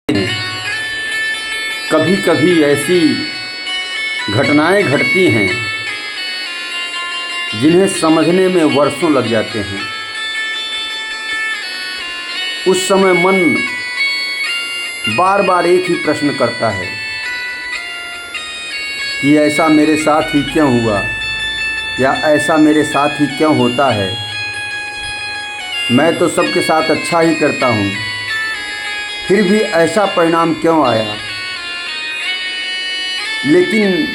कभी कभी ऐसी घटनाएं घटती हैं जिन्हें समझने में वर्षों लग जाते हैं। उस समय मन बार बार एक ही प्रश्न करता है कि ऐसा मेरे साथ ही क्यों हुआ, या ऐसा मेरे साथ ही क्यों होता है। मैं तो सबके साथ अच्छा ही करता हूँ, फिर भी ऐसा परिणाम क्यों आया। लेकिन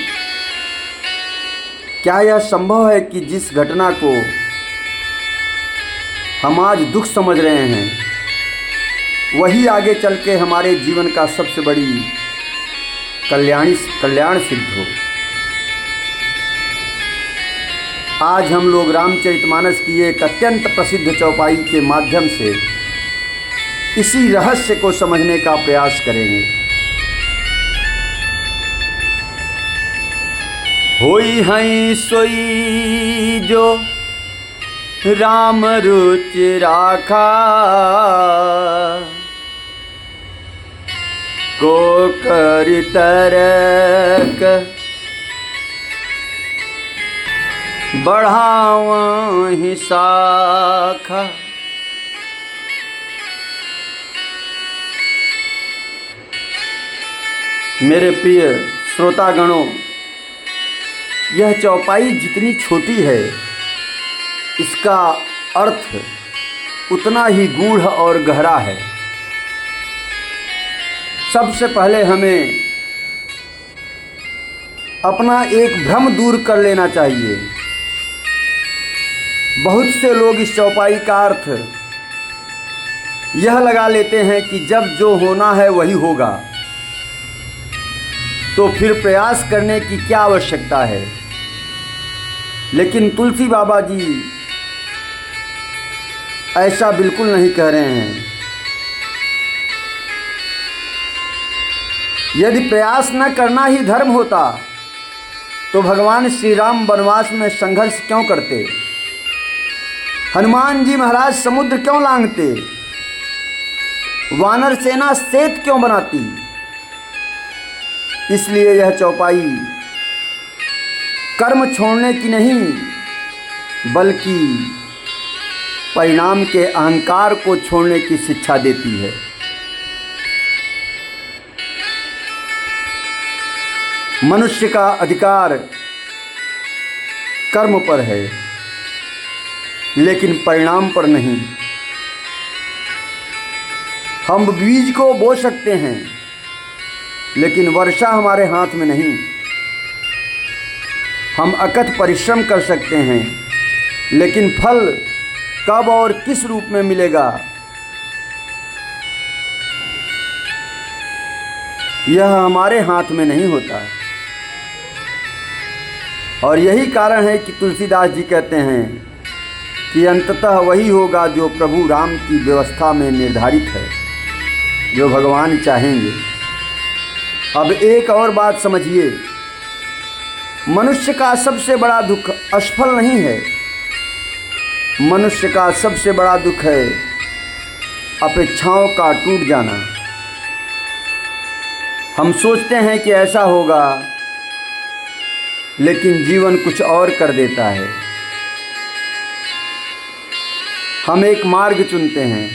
क्या यह संभव है कि जिस घटना को हम आज दुख समझ रहे हैं वही आगे चल के हमारे जीवन का सबसे बड़ी कल्याण सिद्ध हो। आज हम लोग रामचरितमानस की एक अत्यंत प्रसिद्ध चौपाई के माध्यम से इसी रहस्य को समझने का प्रयास करेंगे। होई हई सोई जो राम रुचि राखा, को करि तरक बढ़ावहि शाखा। मेरे प्रिय श्रोतागणों, यह चौपाई जितनी छोटी है इसका अर्थ उतना ही गूढ़ और गहरा है। सबसे पहले हमें अपना एक भ्रम दूर कर लेना चाहिए। बहुत से लोग इस चौपाई का अर्थ यह लगा लेते हैं कि जब जो होना है वही होगा, तो फिर प्रयास करने की क्या आवश्यकता है। लेकिन तुलसी बाबा जी ऐसा बिल्कुल नहीं कह रहे हैं। यदि प्रयास न करना ही धर्म होता तो भगवान श्री राम वनवास में संघर्ष क्यों करते, हनुमान जी महाराज समुद्र क्यों लांघते, वानर सेना सेत क्यों बनाती। इसलिए यह चौपाई कर्म छोड़ने की नहीं बल्कि परिणाम के अहंकार को छोड़ने की शिक्षा देती है। मनुष्य का अधिकार कर्म पर है लेकिन परिणाम पर नहीं। हम बीज को बो सकते हैं लेकिन वर्षा हमारे हाथ में नहीं। हम अकथ परिश्रम कर सकते हैं लेकिन फल कब और किस रूप में मिलेगा यह हमारे हाथ में नहीं होता। और यही कारण है कि तुलसीदास जी कहते हैं कि अंततः वही होगा जो प्रभु राम की व्यवस्था में निर्धारित है, जो भगवान चाहेंगे। अब एक और बात समझिए, मनुष्य का सबसे बड़ा दुख असफल नहीं है। मनुष्य का सबसे बड़ा दुख है अपेक्षाओं का टूट जाना। हम सोचते हैं कि ऐसा होगा लेकिन जीवन कुछ और कर देता है। हम एक मार्ग चुनते हैं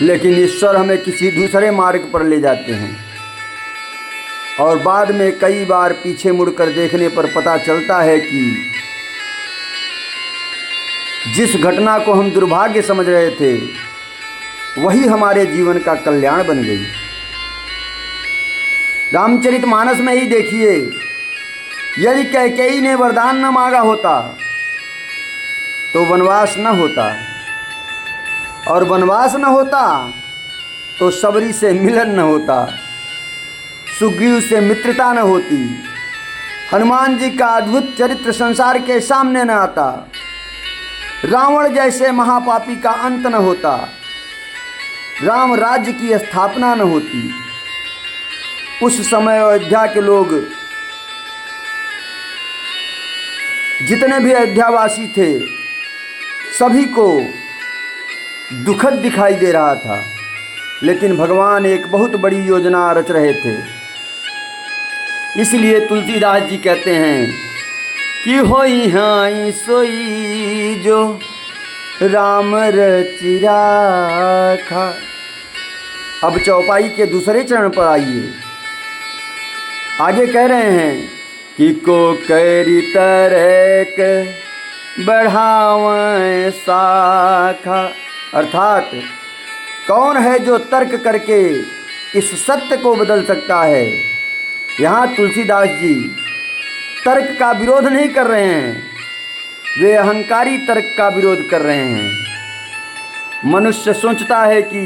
लेकिन ईश्वर हमें किसी दूसरे मार्ग पर ले जाते हैं। और बाद में कई बार पीछे मुड़कर देखने पर पता चलता है कि जिस घटना को हम दुर्भाग्य समझ रहे थे वही हमारे जीवन का कल्याण बन गई। रामचरितमानस में ही देखिए, यदि कैकेयी ने वरदान न मांगा होता तो वनवास न होता, और वनवास न होता तो सबरी से मिलन न होता, सुग्रीव से मित्रता न होती, हनुमान जी का अद्भुत चरित्र संसार के सामने न आता, रावण जैसे महापापी का अंत न होता, राम राज्य की स्थापना न होती। उस समय अयोध्या के लोग जितने भी अयोध्यावासी थे सभी को दुखद दिखाई दे रहा था। लेकिन भगवान एक बहुत बड़ी योजना रच रहे थे। इसलिए तुलसीदास जी कहते हैं कि होई हाई सोई जो राम रचि राखा। अब चौपाई के दूसरे चरण पर आइए। आगे कह रहे हैं कि को करी तरक बढ़ावें शाखा, अर्थात कौन है जो तर्क करके इस सत्य को बदल सकता है। यहाँ तुलसीदास जी तर्क का विरोध नहीं कर रहे हैं, वे अहंकारी तर्क का विरोध कर रहे हैं। मनुष्य सोचता है कि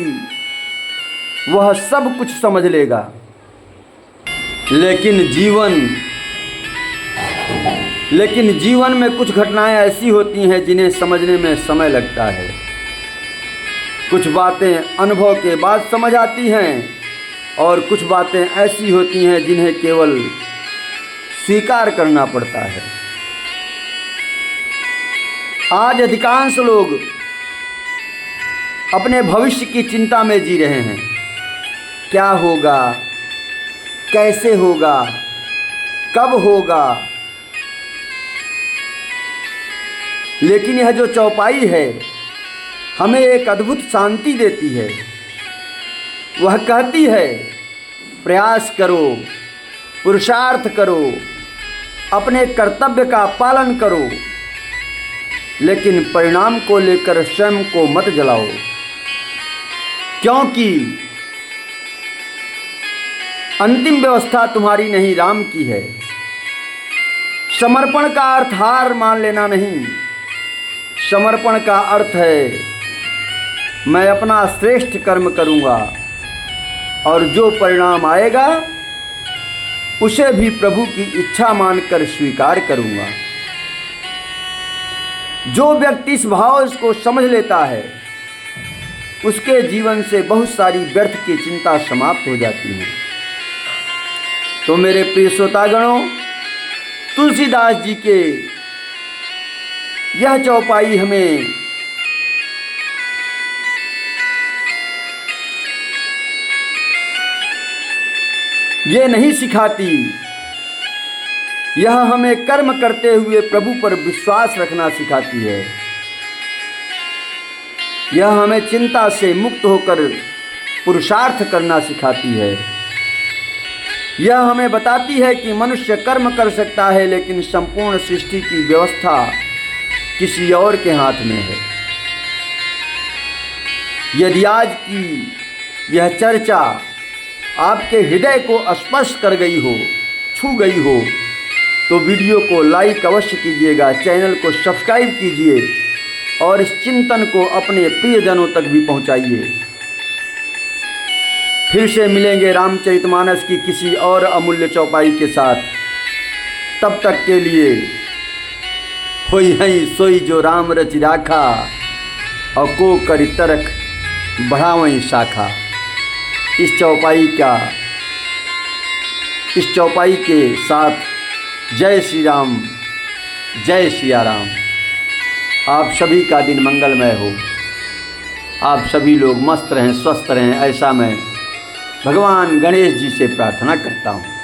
वह सब कुछ समझ लेगा, लेकिन जीवन में कुछ घटनाएं ऐसी होती हैं जिन्हें समझने में समय लगता है। कुछ बातें अनुभव के बाद समझ आती हैं और कुछ बातें ऐसी होती हैं जिन्हें केवल स्वीकार करना पड़ता है। आज अधिकांश लोग अपने भविष्य की चिंता में जी रहे हैं। क्या होगा, कैसे होगा, कब होगा। लेकिन यह जो चौपाई है हमें एक अद्भुत शांति देती है। वह कहती है प्रयास करो, पुरुषार्थ करो, अपने कर्तव्य का पालन करो, लेकिन परिणाम को लेकर स्वयं को मत जलाओ, क्योंकि अंतिम व्यवस्था तुम्हारी नहीं राम की है। समर्पण का अर्थ हार मान लेना नहीं, समर्पण का अर्थ है मैं अपना श्रेष्ठ कर्म करूँगा और जो परिणाम आएगा उसे भी प्रभु की इच्छा मानकर स्वीकार करूँगा। जो व्यक्ति इस भाव को समझ लेता है उसके जीवन से बहुत सारी व्यर्थ की चिंता समाप्त हो जाती है। तो मेरे प्रिय श्रोतागणों, तुलसीदास जी के यह चौपाई हमें ये नहीं सिखाती, यह हमें कर्म करते हुए प्रभु पर विश्वास रखना सिखाती है। यह हमें चिंता से मुक्त होकर पुरुषार्थ करना सिखाती है। यह हमें बताती है कि मनुष्य कर्म कर सकता है, लेकिन संपूर्ण सृष्टि की व्यवस्था किसी और के हाथ में है। यदि आज की यह चर्चा आपके हृदय को स्पर्श कर गई हो, छू गई हो, तो वीडियो को लाइक अवश्य कीजिएगा, चैनल को सब्सक्राइब कीजिए और इस चिंतन को अपने प्रियजनों तक भी पहुंचाइए। फिर से मिलेंगे रामचरितमानस की किसी और अमूल्य चौपाई के साथ। तब तक के लिए होई हई सोई जो राम रचि राखा, और को करी तरक बढ़ावई शाखा। इस चौपाई के साथ जय श्री राम, जय सिया राम। आप सभी का दिन मंगलमय हो, आप सभी लोग मस्त रहें, स्वस्थ रहें, ऐसा मैं भगवान गणेश जी से प्रार्थना करता हूँ।